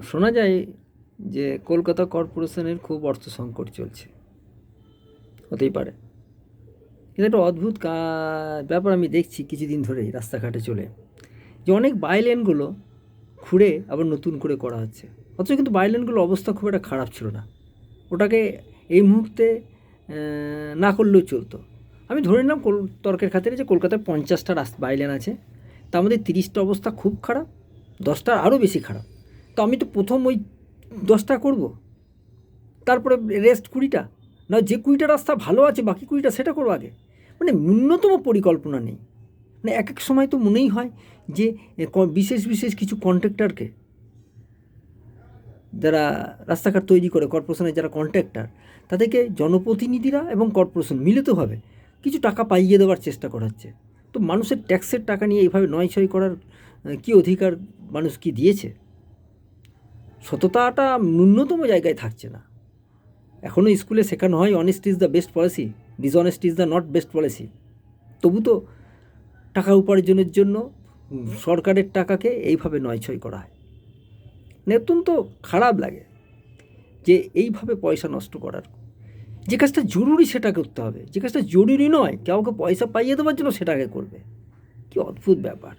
শোনা যায় যে কলকাতা কর্পোরেশনের খুব অর্থ সংকট চলছে। হতেই পারে। কিন্তু একটা অদ্ভুত ব্যাপার আমি দেখছি কিছুদিন ধরেই রাস্তাঘাটে চলে, যে অনেক বাইলেনগুলো খুঁড়ে আবার নতুন করে করা হচ্ছে। অথচ কিন্তু বাইলেনগুলোর অবস্থা খুব একটা খারাপ ছিল না। ওটাকে এই মুহূর্তে না করলেও চলতো। আমি ধরে নিলাম তর্কের খাতিরে যে কলকাতায় 50টা বাইলেন আছে, তার মধ্যে 30টা অবস্থা খুব খারাপ, 10টা আরও বেশি খারাপ। তো আমি তো প্রথম ওই 10টা করব, তারপরে রেস্ট 20টা, না যে 20টা রাস্তা ভালো আছে বাকি 20টা সেটা করবো আগে। মানে ন্যূনতম পরিকল্পনা নেই। মানে এক এক সময় তো মনেই হয় যে বিশেষ বিশেষ কিছু কন্ট্রাক্টরকে, যারা রাস্তাঘাট তৈরি করে কর্পোরেশনের যারা কন্ট্রাক্টর, তাদেরকে জনপ্রতিনিধিরা এবং কর্পোরেশন মিলিতভাবে কিছু টাকা পাইয়ে দেওয়ার চেষ্টা করা হচ্ছে। তো মানুষের ট্যাক্সের টাকা নিয়ে এইভাবে নয়ছয় করার কি অধিকার মানুষ কি দিয়েছে? সততাটা ন্যূনতম জায়গায় থাকছে না। এখনও স্কুলে শেখানো হয় honest is the best policy, dishonest is the not best policy. তবু তো টাকা উপার্জনের জন্য সরকারের টাকাকে এইভাবে নয়ছয় করা হয়। অত্যন্ত খারাপ লাগে যে এইভাবে পয়সা নষ্ট করার। যে কাজটা জরুরি সেটা করতে হবে, যে কাজটা জরুরি নয় কাউকে পয়সা পাইয়ে দেওয়ার জন্য সেটাকে করবে। কি অদ্ভুত ব্যাপার।